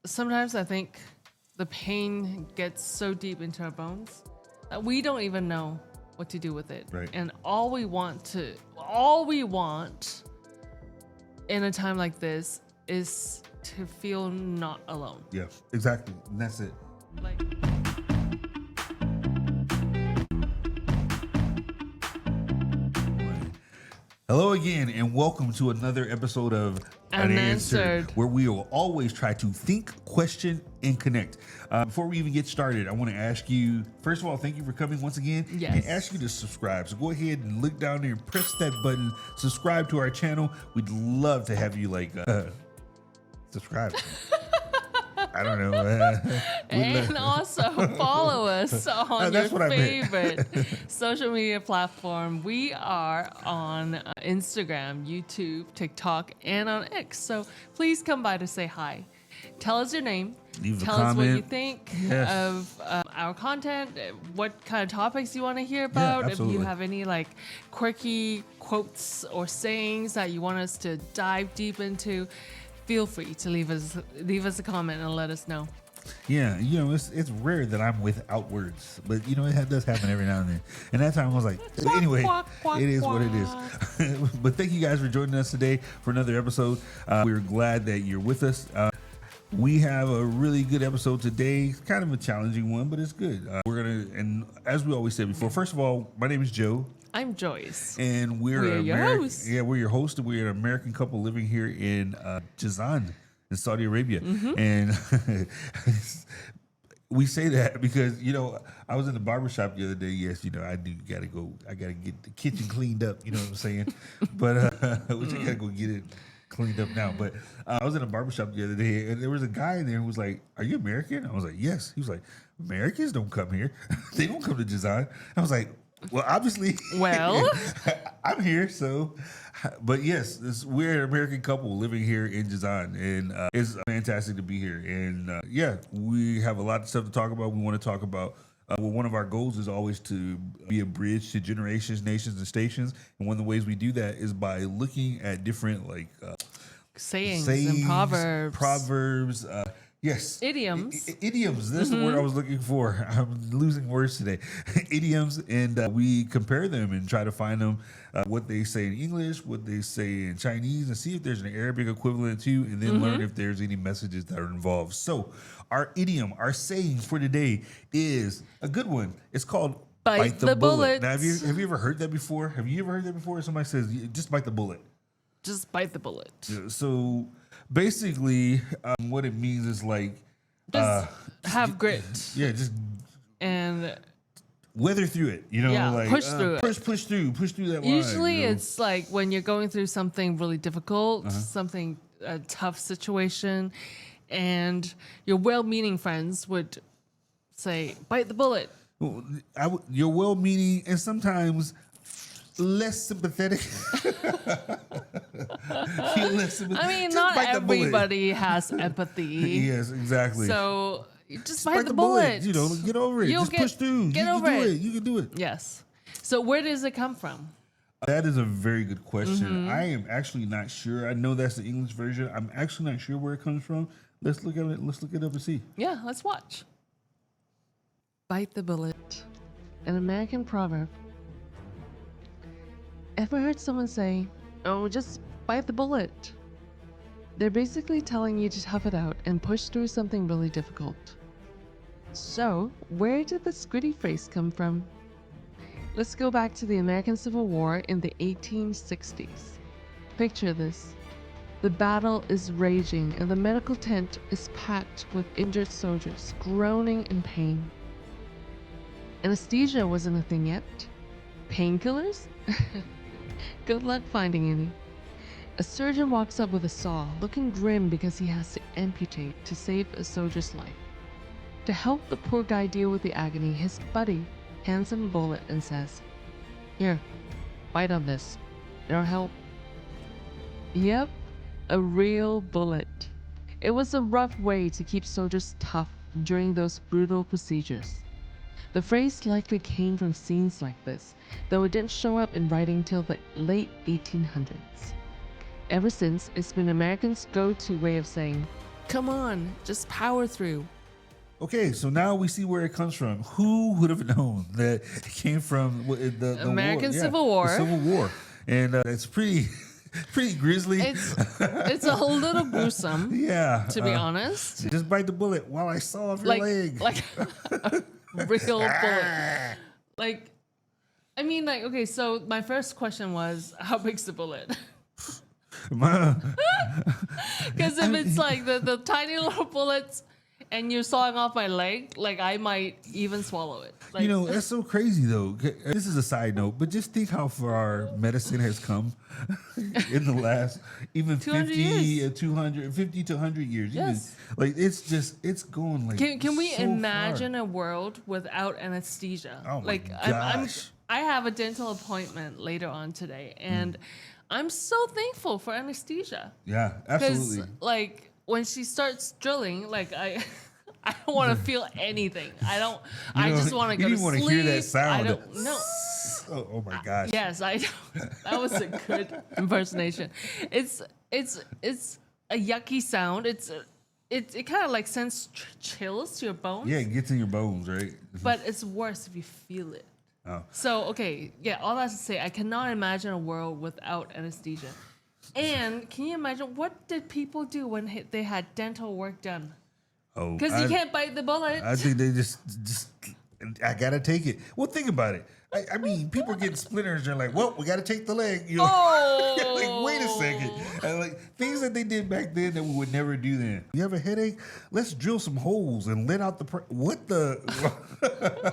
sometimes I think the pain gets so deep into our bones that we don't even know what to do with it. Right. And all we want in a time like this is to feel not alone. Yeah, exactly. And that's it. Like, Hello again, and welcome to another episode of Unanswered, where we will always try to think, question, and connect. Before we even get started, I want to ask you, first of all, thank you for coming once again. Yes. And ask you to subscribe. So go ahead and look down there and press that button, subscribe to our channel. We'd love to have you subscribe. I don't know. and also follow us on your That's what I meant. favorite social media platform. We are on Instagram, YouTube, TikTok, and on X. So please come by to say hi. Tell us your name. Leave a Tell us what you comment. think Yes. of our content, what kind of topics you want to hear about. If absolutely. you have any like quirky quotes or sayings that you want us to dive deep into, feel free to leave us a comment and let us know. Yeah, it's rare that I'm without words, but it does happen every now and then. And that time I was like, anyway, it is what it is. But thank you guys for joining us today for another episode. We're glad that you're with us. We have a really good episode today. It's kind of a challenging one, but it's good. And as we always said before, first of all, my name is Joe. I'm Joyce. And we're your hosts. Yeah, we're your host. We're an American couple living here in Jazan in Saudi Arabia. And we say that because, I was in the barbershop the other day. Yes, I gotta go. I gotta get the kitchen cleaned up. You know what I'm saying? But which I gotta go get it cleaned up now. But I was in a barbershop the other day, and there was a guy in there who was like, "Are you American?" I was like, "Yes." He was like, "Americans don't come here. They don't come to Jazan." I was like, well, obviously, Well, I'm here, so. But yes, we're an American couple living here in Jazan, and it's fantastic to be here. And we have a lot of stuff to talk about. We want to talk about. One of our goals is always to be a bridge to generations, nations, and stations. And one of the ways we do that is by looking at different sayings and proverbs. Yes. Idioms. Idioms. That's the word I was looking for. I'm losing words today. Idioms. And we compare them and try to find them, what they say in English, what they say in Chinese, and see if there's an Arabic equivalent too, and then learn if there's any messages that are involved. So our idiom, our saying for today is a good one. It's called bite the bullet. Now, have you ever heard that before? Have you ever heard that before? Somebody says, just bite the bullet. Just bite the bullet. So basically, what it means is just have grit. Yeah, just weather through it. Push through it. Push through that line. Usually, it's like when you're going through something really difficult, a tough situation, and your well-meaning friends would say, "Bite the bullet." You're well-meaning and sometimes less sympathetic. I mean, not everybody has empathy. Yes, exactly. So just bite the bullet. Get over it. Just push through. Get over it. You can do it. Yes. So where does it come from? That is a very good question. I am actually not sure. I know that's the English version. I'm actually not sure where it comes from. Let's look at it. Let's look it up and see. Yeah, let's watch. Bite the bullet. An American proverb. Ever heard someone say, "Oh, just bite the bullet"? They're basically telling you to tough it out and push through something really difficult. So, where did this gritty phrase come from? Let's go back to the American Civil War in the 1860s. Picture this. The battle is raging and the medical tent is packed with injured soldiers groaning in pain. Anesthesia wasn't a thing yet. Painkillers? Good luck finding any. A surgeon walks up with a saw, looking grim because he has to amputate to save a soldier's life. To help the poor guy deal with the agony, his buddy hands him a bullet and says, "Here, bite on this. It'll help." Yep, a real bullet. It was a rough way to keep soldiers tough during those brutal procedures. The phrase likely came from scenes like this, though it didn't show up in writing till the late 1800s. Ever since, it's been Americans' go-to way of saying, Come on, just power through. Okay, so now we see where it comes from. Who would have known that it came from the American war? Civil War. The Civil War, and it's pretty pretty grisly. It's a little gruesome. Yeah, To be honest, just bite the bullet while I saw off your leg. like a real bullet. Like, I mean, like, okay. So my first question was, how big's the bullet? Because if it's like the tiny little bullets and you're sawing off my leg, like I might even swallow it. Like, You know, that's so crazy though. This is a side note, but just think how far medicine has come in the last even 200 50, years. 200, 50 to 100 years. Yes. Like it's going like Can we so imagine far. a world without anesthesia? Oh my like gosh. I have a dental appointment later on today, and I'm so thankful for anesthesia. Yeah, Because absolutely. like when she starts drilling, like I don't want to feel anything. I just want to go You to didn't want sleep. to hear that sound. I don't know. Oh my gosh. Yes, I know. That was a good impersonation. It's a yucky sound. It kind of like sends chills to your bones. Yeah, it gets in your bones, right? But it's worse if you feel it. Oh. So, okay, yeah, all that to say, I cannot imagine a world without anesthesia. And can you imagine what did people do when they had dental work done? Oh, Because you can't bite the bullet. I think they just I gotta take it. Well, think about it. I mean, people getting splinters. They're like, well, we gotta take the leg. You know? Oh. Like, wait a second. And like things that they did back then that we would never do then. You have a headache? Let's drill some holes and let out the what the.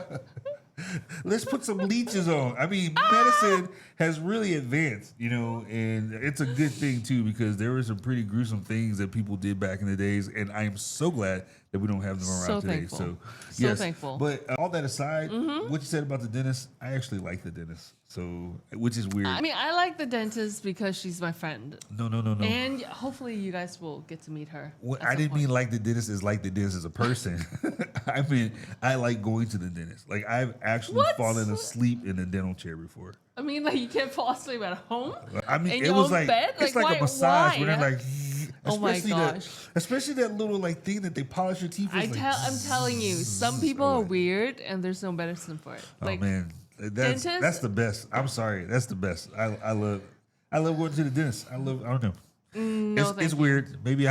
Let's put some leeches on. I mean, medicine has really advanced, you know, and it's a good thing too because there were some pretty gruesome things that people did back in the days, and I am so glad that we don't have them around So today. thankful. So, So yes. thankful. But all that aside, what you said about the dentist, I actually like the dentist. So, which is weird. I mean, I like the dentist because she's my friend. No. And hopefully you guys will get to meet her. What at I some didn't point. mean like the dentist is like the dentist as a person. I mean, I like going to the dentist. Like I've actually What? fallen asleep in a dental chair before. I mean, like you can't fall asleep at home? I mean, In it your was own like bed? it's Like, like a massage why? where they're like, Oh my especially gosh. especially that little like thing that they polish your teeth with. I'm telling you, some people are weird and there's no medicine for it. Oh Like, man, that's dentist? the best. I'm sorry, that's the best. I love going to the dentist. I don't know. no, It's weird. Maybe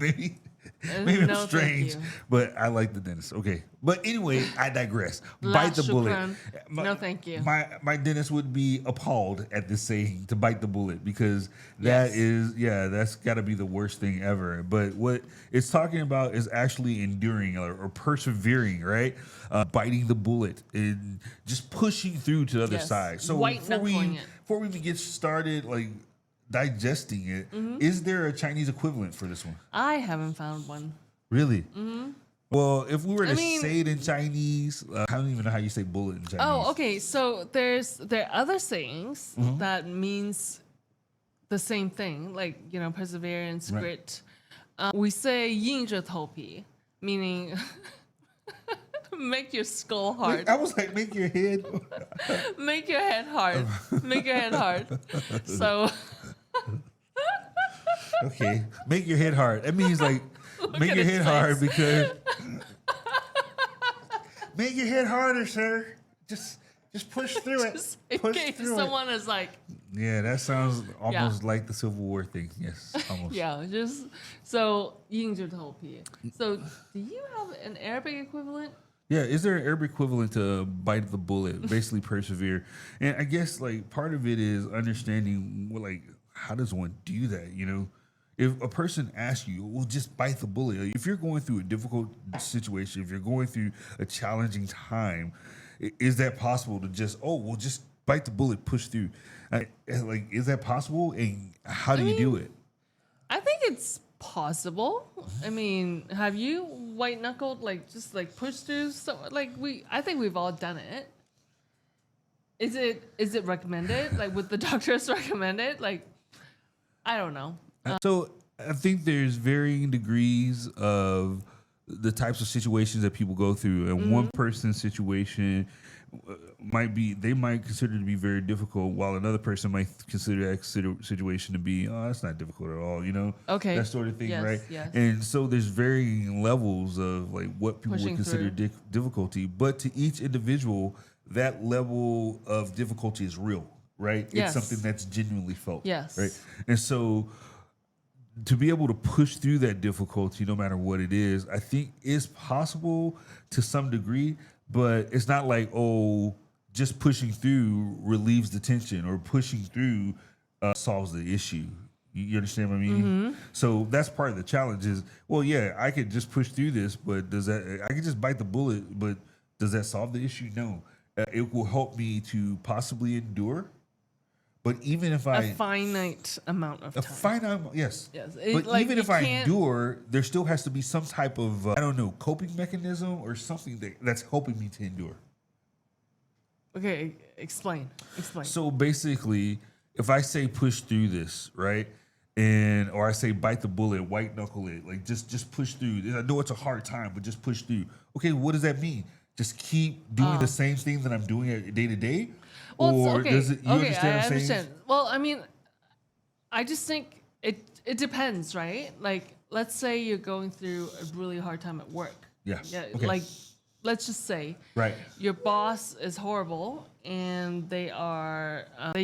maybe no, I'm thank strange, you. but I like the dentist. Okay, but anyway, I digress. Bite the bullet. shukran. No, thank you. My dentist would be appalled at this saying to bite the bullet because that's got to be the worst thing ever. But what it's talking about is actually enduring or persevering, right? Biting the bullet and just pushing through to the other Yes. side. So White knuckling it. before we even get started, like digesting it, is there a Chinese equivalent for this one? I haven't found one. Really? Well, if we were to mean- say it in Chinese, I don't even know how you say bullet in Chinese. Oh, okay. So there are other sayings Mm-hmm. that means the same thing, like perseverance, Right. grit. We say 硬着头皮, meaning make your skull hard, Wait, I was like, make your head. make your head hard, make your head hard. So Okay, make your head hard. That means like make at your his head hard face. because make your head harder, sir. Just push through it. just in Push case through someone is like, it. Yeah, that sounds almost like the Civil War thing. Yes, almost. yeah, just so 硬着头皮. So do you have an Arabic equivalent? Yeah, is there an Arabic equivalent to bite the bullet, basically persevere? And I guess like part of it is understanding like how does one do that, you know? If a person asks you, well, just bite the bullet. Like, if you're going through a difficult situation, if you're going through a challenging time, is that possible to just just bite the bullet, push through? Like, is that possible? And how do you do it? I think it's possible. I mean, have you white knuckled just pushed through stuff? I think we've all done it. Is it recommended? Like, would the doctors recommend it? Like, I don't know. So I think there's varying degrees of the types of situations that people go through, and one person's situation they might consider it to be very difficult, while another person might consider that situation to be, oh, that's not difficult at all, Okay. that sort of thing, Yes, right? yes. And so there's varying levels of like what people Pushing would consider through. difficulty, but to each individual, that level of difficulty is real, right? It's Yes. something that's genuinely felt, Yes. right? And so to be able to push through that difficulty, no matter what it is, I think is possible to some degree, but it's not like, oh, just pushing through relieves the tension or pushing through solves the issue. You understand what I mean? Mm-hmm. So that's part of the challenge is, well, yeah, I could just push through this, but I could just bite the bullet, but does that solve the issue? No. It will help me to possibly endure. But even if A finite amount of time. finite, yes. Yes. But Like, even you if I can't- endure, there still has to be some type of I don't know, coping mechanism or something that's helping me to endure. Okay, explain. So basically, if I say push through this, right, or I say bite the bullet, white knuckle it, like just push through. I know it's a hard time, but just push through. Okay, what does that mean? Just keep doing the same thing that I'm doing day to day, Well, okay. does it? You Okay, understand I what I'm saying? understand. Well, I mean, I just think it depends, right? Like, let's say you're going through a really hard time at work. Yeah. Yeah. Okay. Like, let's just say Right. your boss is horrible and they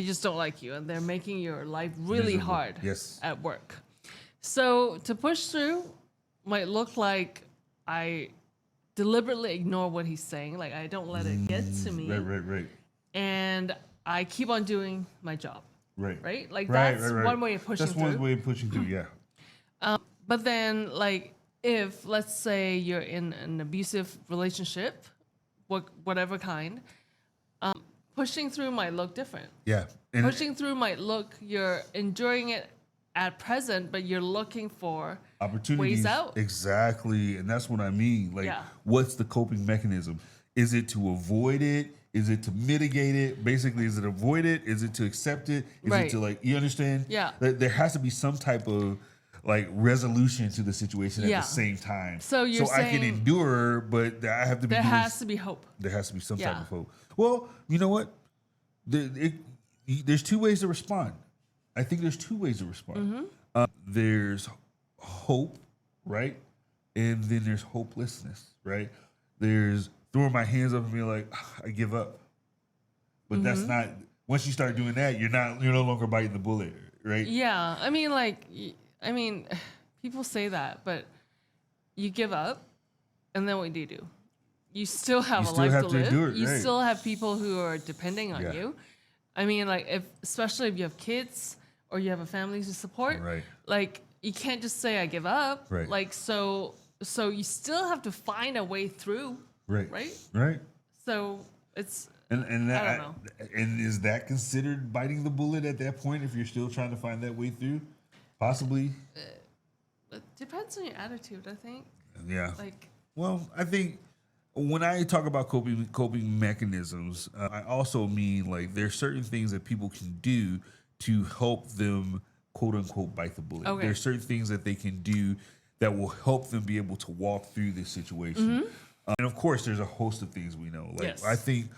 just don't like you and they're making your life really Miserable. hard Yes. at work. So to push through might look like I deliberately ignore what he's saying, like I don't let it get to me, Right. and I keep on doing my job. Right. Right? Like, Right, that's right, right. one way of pushing That's through. one way of pushing through, yeah. But then, like, if let's say you're in an abusive relationship, whatever kind, pushing through might look different. Yeah. And Pushing through might look you're enjoying it at present, but you're looking for opportunities ways out. Exactly. And that's what I mean. Like, Yeah. what's the coping mechanism? Is it to avoid it? Is it to mitigate it? Basically, is it avoid it? Is it to accept it? Is Right. it to, like, you understand? Yeah. There has to be some type of like resolution to the situation at Yeah. the same time. So you're I can saying endure, but I have to be There doing has to be hope. There has to be some type Yeah. of hope. Well, you know what? There's two ways to respond. I think there's two ways to respond. Mm-hmm. There's hope, right? And then there's hopelessness, right? There's throwing my hands up and being like, I give up. But that's Mm-hmm. not, once you start doing that, you're no longer biting the bullet, right? Yeah, I mean, like, people say that, but you give up, and then what do you do? You still have You a still life have to to live. endure it, You right. still have people who are depending on Yeah. you. I mean, like, especially if you have kids or you have a family to support, Right. like, you can't just say I give up. Right. Like, so you still have to find a way through. Right. Right? Right. So it's And that, I don't and is that considered biting the bullet at that point if you're still trying to find that way through? Possibly. it depends on your attitude, I think. Yeah. Like, Well, I think when I talk about coping mechanisms, I also mean like there's certain things that people can do to help them quote unquote bite the bullet. Okay. There's certain things that they can do that will help them be able to walk through this situation. And of course, there's a host of things we know. Like Yes. I think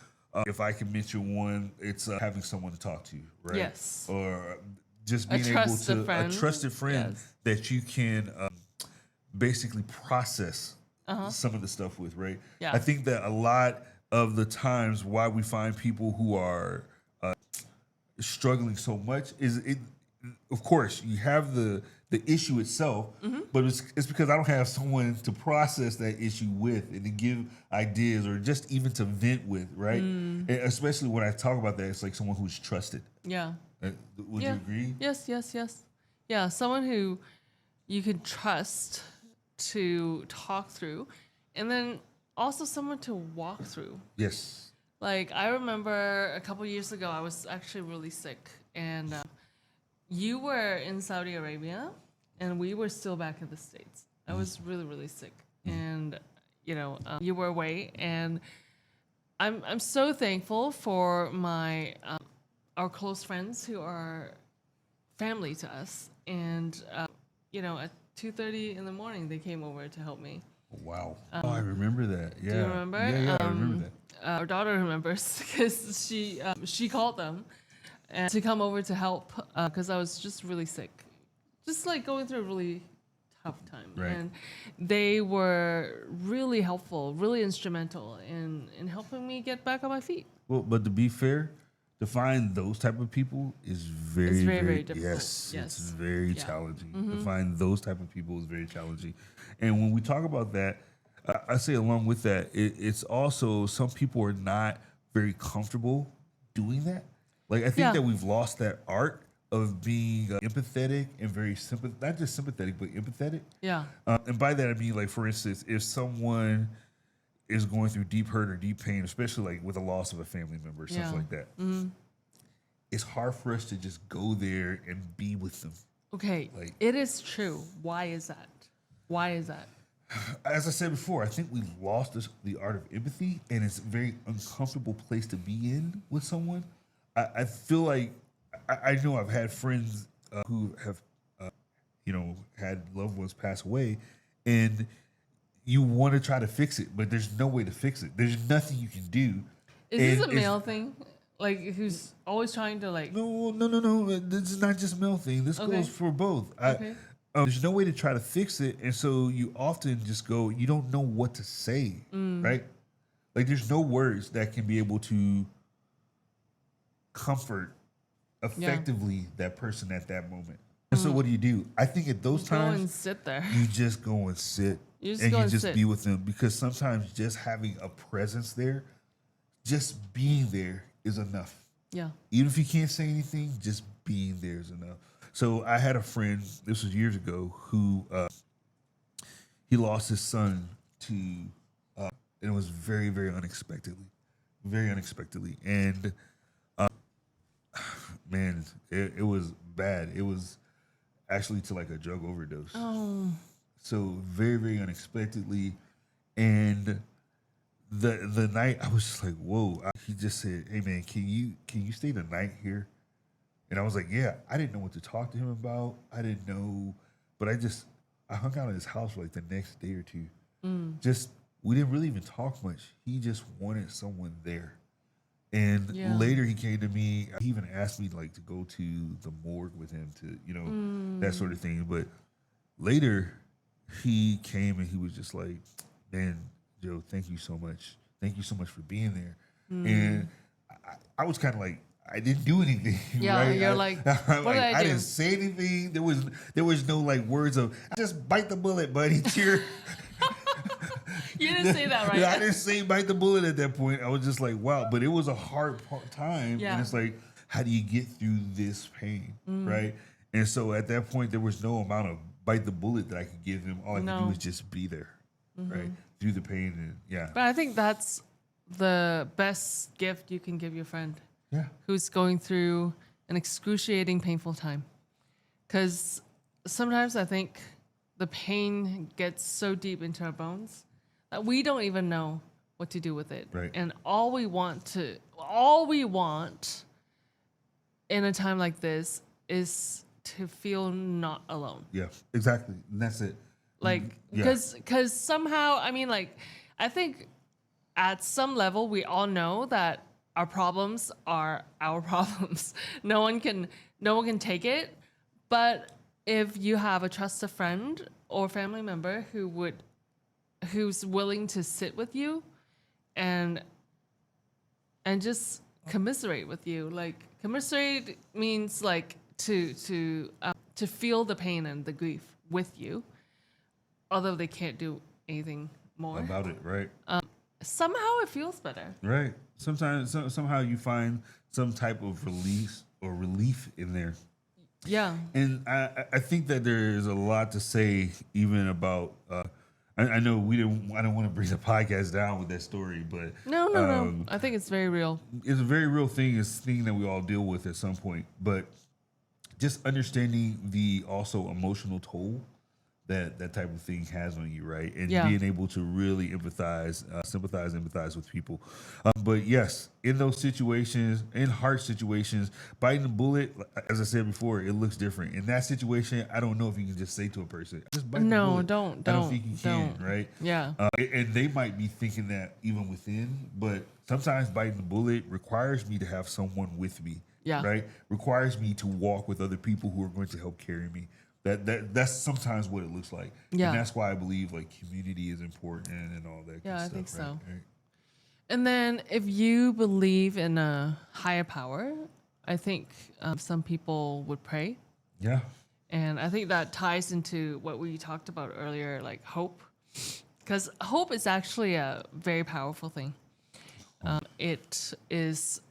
if I can mention one, it's having someone to talk to, right? Yes. Or just A being able trusted to friend. a trusted friend Yes. that you can basically process some of the stuff with, right? Yeah. I think that a lot of the times why we find people who are struggling so much is it. Of course, you have the issue itself, but it's because I don't have someone to process that issue with and to give ideas or just even to vent with, right? And especially when I talk about that, it's like someone who's trusted. yeah. Would you agree? Yes. Yeah, someone who you can trust to talk through, and then also someone to walk through. Yes. Like, I remember a couple years ago, I was actually really sick, and you were in Saudi Arabia, and we were still back in the States. I was really, really sick, and you were away, and I'm so thankful for my our close friends who are family to us, and at 2:30 in the morning they came over to help me. Wow. I remember that. Yeah. Do you remember? Yeah, I remember that. our daughter remembers because she called them and to come over to help because I was just really sick, just like going through a really tough time. Right. And they were really helpful, really instrumental in helping me get back on my feet. Well, but to be fair, to find those type of people is very, very difficult. Yes, Yes. it's very Yeah. challenging. To find those type of people is very challenging. And when we talk about that, I say along with that, it's also some people are not very comfortable doing that. Like I think Yeah. that we've lost that art of being empathetic and very not just sympathetic, but empathetic. Yeah. And by that I mean, like for instance, if someone is going through deep hurt or deep pain, especially like with the loss of a family member, something Yeah. like that, it's hard for us to just go there and be with them. Okay. Like- it is true. Why is that? Why is that? As I said before, I think we've lost the art of empathy, and it's a very uncomfortable place to be in with someone. I feel like I know I've had friends who have, had loved ones pass away, and you want to try to fix it, but there's no way to fix it. There's nothing you can do. Is And this a male thing? Like who's always trying to like? No. This is not just a male thing. This Okay. goes for both. Okay. There's no way to try to fix it, and so you often just go. You don't know what to say, right? Like there's no words that can be able to comfort effectively that person at that moment. And so what do? I think at those Go and times sit there. you just go and sit, You just and go you and just sit. be with them, because sometimes just having a presence there, just being there is enough. Yeah. Even if you can't say anything, just being there is enough. So I had a friend, this was years ago, who he lost his son to, and it was very, very unexpectedly. And man, it was bad. It was actually to like a drug overdose. Oh. So very, very unexpectedly. And the night I was just like, whoa. He just said, hey man, can you stay the night here? And I was like, yeah. I didn't know what to talk to him about. I didn't know, but I hung out at his house for like the next day or two. We didn't really even talk much. He just wanted someone there. And Yeah. later he came to me. He even asked me like to go to the morgue with him to, that sort of thing. But later he came and he was just like, man, Joe, thank you so much. Thank you so much for being there. And I was kind of like, I didn't do anything. Yeah, right? you're like, what did I do? didn't say anything. There was no like words of just bite the bullet, buddy. Cheer. You didn't say that, right? Yeah, I didn't say bite the bullet at that point. I was just like, wow. But it was a hard time. Yeah. And it's like, how do you get through this pain, right? And so at that point, there was no amount of bite the bullet that I could give him. All I could do No. was just be there, right? Through the pain. And yeah. But I think that's the best gift you can give your friend Yeah. who's going through an excruciating, painful time. Because sometimes I think the pain gets so deep into our bones that we don't even know what to do with it. Right. And all we want in a time like this is to feel not alone. Yeah, exactly. And that's it. Like, Yeah. because somehow, I mean, like, I think at some level we all know that our problems are our problems. No one can take it. But if you have a trusted friend or family member who's willing to sit with you and just commiserate with you, like commiserate means like to feel the pain and the grief with you, although they can't do anything more About it, right? somehow it feels better. Right. Sometimes, somehow you find some type of release or relief in there. Yeah. And I think that there's a lot to say even about. I know I don't want to bring the podcast down with that story, but No. I think it's very real. it's a very real thing. It's a thing that we all deal with at some point. But just understanding the also emotional toll that type of thing has on you, right? And Yeah. being able to really empathize, sympathize, empathize with people. But yes, in those situations, in hard situations, biting the bullet, as I said before, it looks different. In that situation, I don't know if you can just say to a person, just bite the No, bullet. don't, I don't think you can, don't. right? Yeah. And they might be thinking that even within, but sometimes biting the bullet requires me to have someone with me, Yeah. right? Requires me to walk with other people who are going to help carry me. That's sometimes what it looks like. Yeah. And that's why I believe like community is important and all that Yeah, good I stuff. think so. Right? And then if you believe in a higher power, I think some people would pray. Yeah. And I think that ties into what we talked about earlier, like hope. Because hope is actually a very powerful thing. It is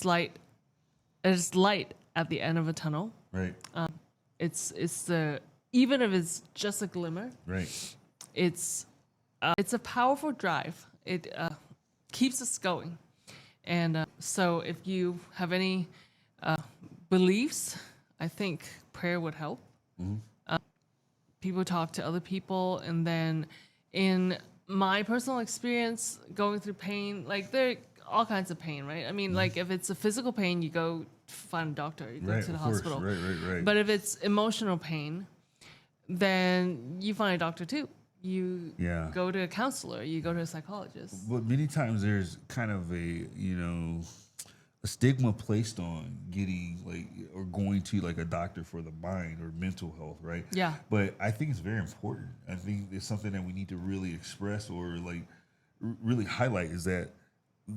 light. It is light at the end of a tunnel. Right. It's the even if it's just a glimmer, Right. it's a powerful drive. It keeps us going. And so if you have any beliefs, I think prayer would help. People talk to other people, and then in my personal experience going through pain, like there are all kinds of pain, right? I mean, like if it's a physical pain, you go find a doctor, you go Right. to the Of course. hospital. Right. But if it's emotional pain, then you find a doctor too. You Yeah. go to a counselor, you go to a psychologist. But many times there's kind of a stigma placed on getting like or going to like a doctor for the mind or mental health, right? Yeah. But I think it's very important. I think it's something that we need to really express or like really highlight is that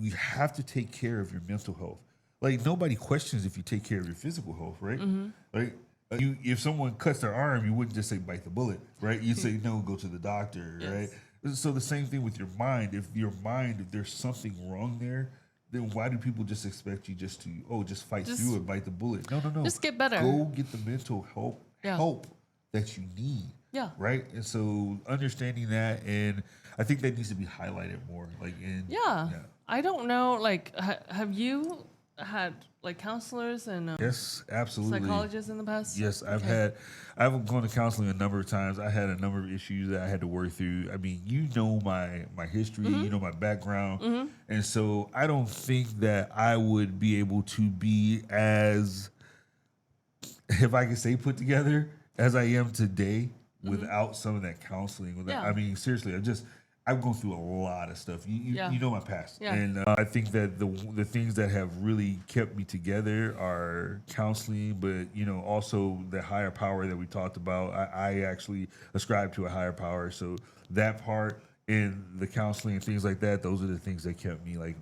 we have to take care of your mental health. Like nobody questions if you take care of your physical health, right? Like if someone cuts their arm, you wouldn't just say bite the bullet, right? You'd say no, go to the doctor, Yes. right? So the same thing with your mind. If there's something wrong there, then why do people just expect you just to just fight through it, bite the bullet? No. Just get better. Go get the mental help that you need. Yeah. Right. And so understanding that, and I think that needs to be highlighted more. Like Yeah. I don't know. Like, have you had like counselors and yes, absolutely. psychologists in the past? Yes, I've gone to counseling a number of times. I had a number of issues that I had to work through. I mean, you know my history, you know my background, and so I don't think that I would be able to be as, if I can say, put together as I am today without some of that counseling. Yeah. I mean, seriously, I've gone through a lot of stuff. You know my past, Yeah. and I think that the things that have really kept me together are counseling, but also the higher power that we talked about. I actually ascribe to a higher power, so that part in the counseling and things like that, those are the things that kept me like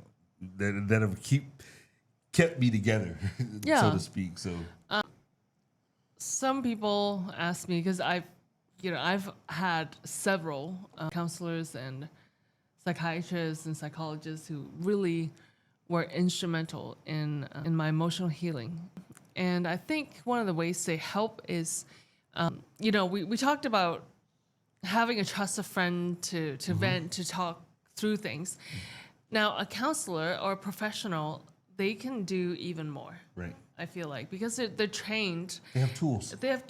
that have kept me together, so to speak. So Some people ask me because I've had several counselors and psychiatrists and psychologists who really were instrumental in my emotional healing. And I think one of the ways they help is, we talked about having a trusted friend to vent, to talk through things. Now, a counselor or a professional, they can do even more. right. I feel like because they're trained. They have tools. They have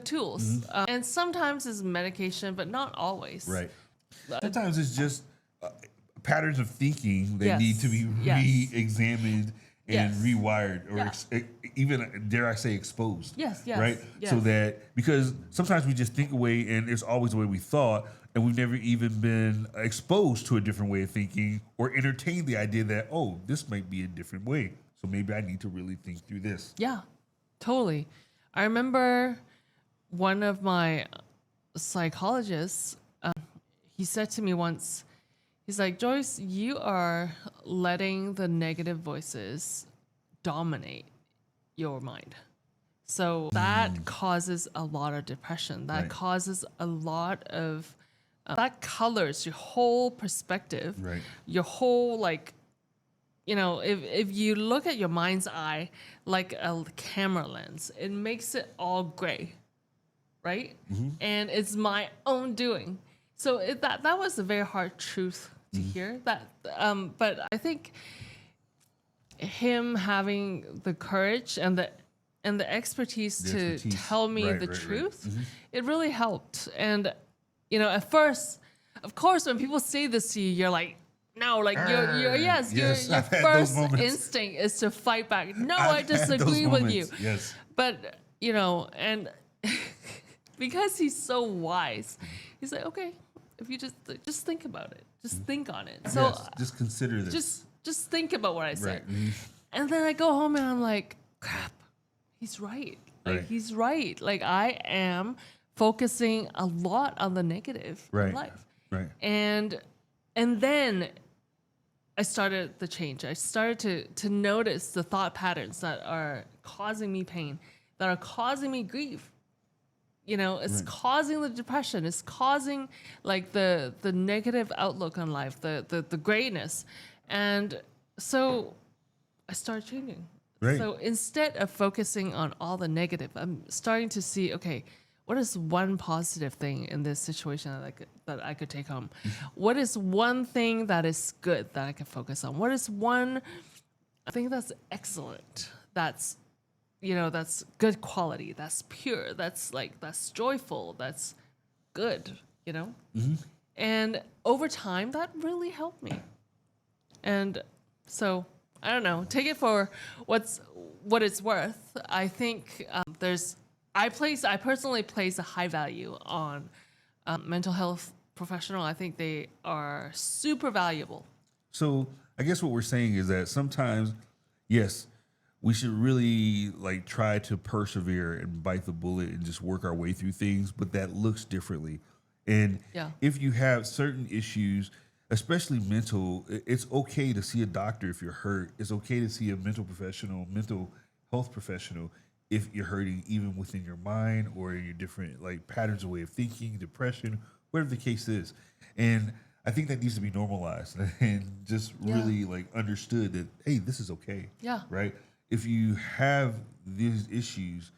tools, and sometimes it's medication, but not always. Right. Sometimes it's just patterns of thinking that Yes. need to be Yes. re-examined and Yes. rewired, or Yeah. even dare I say exposed. Yes. Right. Yes. So that because sometimes we just think away, and it's always the way we thought, and we've never even been exposed to a different way of thinking or entertained the idea that this might be a different way. So maybe I need to really think through this. Yeah, totally. I remember one of my psychologists. He said to me once, he's like, Joyce, you are letting the negative voices dominate your mind. So that causes a lot of depression. That Right. causes a lot of, that colors your whole perspective. Right. Your whole, if you look at your mind's eye like a camera lens, it makes it all gray, right? And it's my own doing. So that was a very hard truth to hear. But I think him having the courage and the and the expertise The to expertise. tell me Right, the right, right. truth, Mhm. it really helped. And, at first, of course, when people say this to you, you're like, no, like Yes, your I've had those first moments. instinct is to fight back. No, I I've had those disagree with you. moments, yes. But, and because he's so wise, he's like, okay, if you just think about it, just think on it. So Yes, just consider this. just think about what I said. Right. Mhm. And then I go home and I'm like, crap, he's right. Like Right. he's right. Like I am focusing a lot on the negative Right. in life. Right. And then I started the change. I started to notice the thought patterns that are causing me pain, that are causing me grief. It's causing the depression. It's causing like the negative outlook on life, the grayness. And so I started changing. Right. So instead of focusing on all the negative, I'm starting to see, okay, what is one positive thing in this situation that I could take home? What is one thing that is good that I can focus on? What is one thing that's excellent? That's good quality. That's pure. That's joyful. That's good. And over time, that really helped me. And so I don't know. Take it for what it's worth. I think I personally place a high value on mental health professional. I think they are super valuable. So I guess what we're saying is that sometimes, yes, we should really like try to persevere and bite the bullet and just work our way through things, but that looks differently. And Yeah. if you have certain issues, especially mental, it's okay to see a doctor if you're hurt. It's okay to see a mental health professional if you're hurting, even within your mind or your different like patterns of way of thinking, depression, whatever the case is. And I think that needs to be normalized and just really like understood that, hey, this is okay. Yeah. Right. If you have these issues,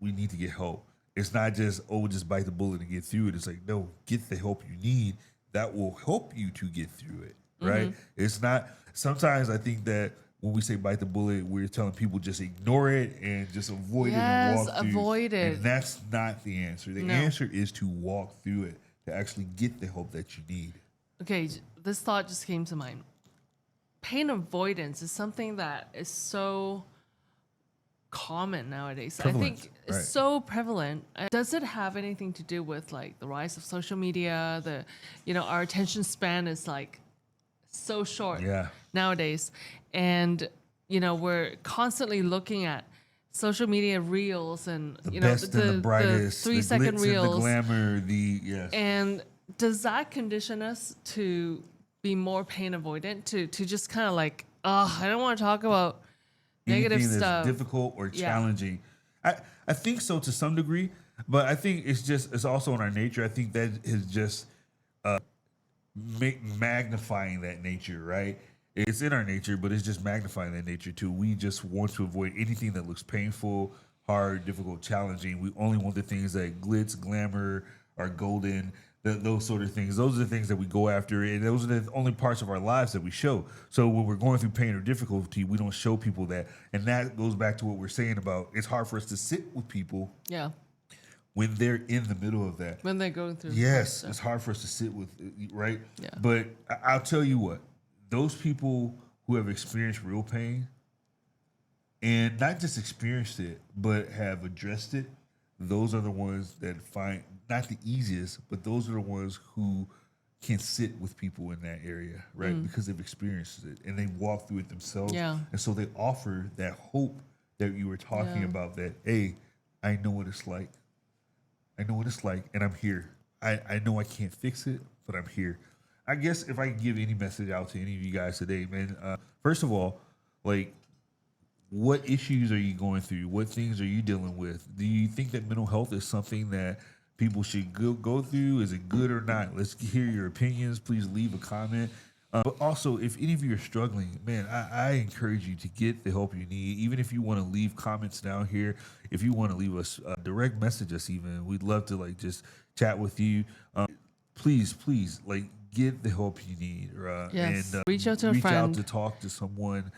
we need to get help. It's not just, just bite the bullet and get through it. It's like, no, get the help you need that will help you to get through it. Right. It's not, sometimes I think that when we say bite the bullet, we're telling people just ignore it and just avoid it and walk through. Avoid it. And that's not the answer. The answer is to walk through it, to actually get the help that you need. Okay, this thought just came to mind. Pain avoidance is something that is so common nowadays. Prevalent, I think it's right. so prevalent. Does it have anything to do with like the rise of social media? Our attention span is like so short nowadays. And, we're constantly looking at social media reels and, The best and the brightest, the 3-second glitz reels. and the glamour, And does that condition us to be more pain avoidant, to just kind of like, I don't want to talk about negative anything stuff. that's difficult or challenging. I think so to some degree, but I think it's also in our nature. I think that is just magnifying that nature, right? It's in our nature, but it's just magnifying that nature too. We just want to avoid anything that looks painful, hard, difficult, challenging. We only want the things that glitz, glamour, are golden, those sort of things. Those are the things that we go after, and those are the only parts of our lives that we show. So when we're going through pain or difficulty, we don't show people that. And that goes back to what we're saying about it's hard for us to sit with people when they're in the middle of that. When they're going through Yes, it's hard for us to sit with, right? Yeah. But I'll tell you what, those people who have experienced real pain and not just experienced it, but have addressed it, those are the ones that find, not the easiest, but those are the ones who can sit with people in that area, right? Because they've experienced it and they walk through it themselves. Yeah. And so they offer that hope that you were talking about, that, hey, I know what it's like. I know what it's like, and I'm here. I know I can't fix it, but I'm here. I guess if I can give any message out to any of you guys today, man, first of all, like, what issues are you going through? What things are you dealing with? Do you think that mental health is something that people should go through? Is it good or not? Let's hear your opinions. Please leave a comment. But also, if any of you are struggling, man, I encourage you to get the help you need. Even if you want to leave comments down here, if you want to leave us direct message us, even we'd love to like just chat with you. Please, like get the help you need, and reach out to a friend. to talk to someone.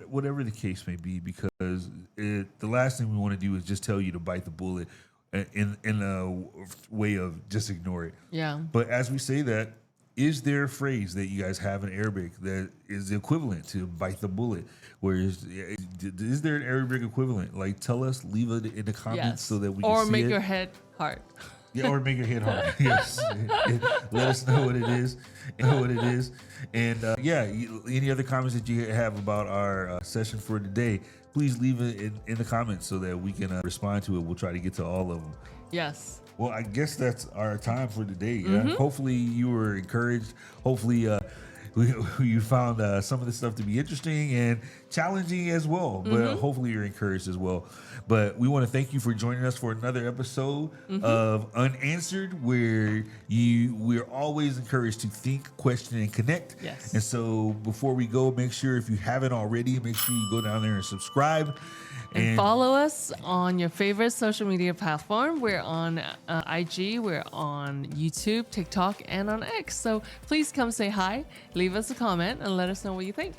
whatever the case may be, because the last thing we want to do is just tell you to bite the bullet in a way of just ignore it. Yeah. But as we say that, is there a phrase that you guys have in Arabic that is the equivalent to bite the bullet? Is there an Arabic equivalent? Like, tell us, leave it in the comments so that we can see it. Or make your head hard. Yeah, or make your head hard. Yes. Let us know what it is. And any other comments that you have about our session for today, please leave it in the comments so that we can respond to it. We'll try to get to all of them. Yes. Well, I guess that's our time for today. Hopefully you were encouraged. Hopefully you found some of this stuff to be interesting and challenging as well. But hopefully you're encouraged as well. But we want to thank you for joining us for another episode of Unanswered, where we're always encouraged to think, question, and connect. Yes. And so before we go, make sure, if you haven't already, make sure you go down there and subscribe. And follow us on your favorite social media platform. We're on IG, we're on YouTube, TikTok, and on X. So please come say hi, leave us a comment, and let us know what you think.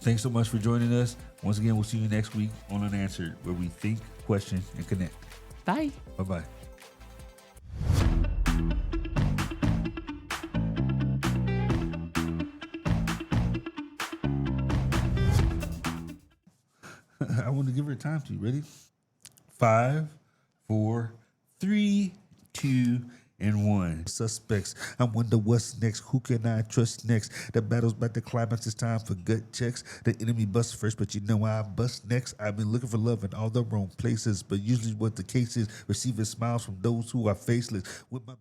Thanks so much for joining us. Once again, we'll see you next week on Unanswered, where we think, question, and connect. Bye. Bye-bye. I want to give her time to you. Ready? 5, 4, 3, 2, and 1. Suspects. I wonder what's next. Who can I trust next? The battle's about to climax. It's time for gut checks. The enemy busts first, but you know I bust next. I've been looking for love in all the wrong places, but usually what the case is, receiving smiles from those who are faceless. With my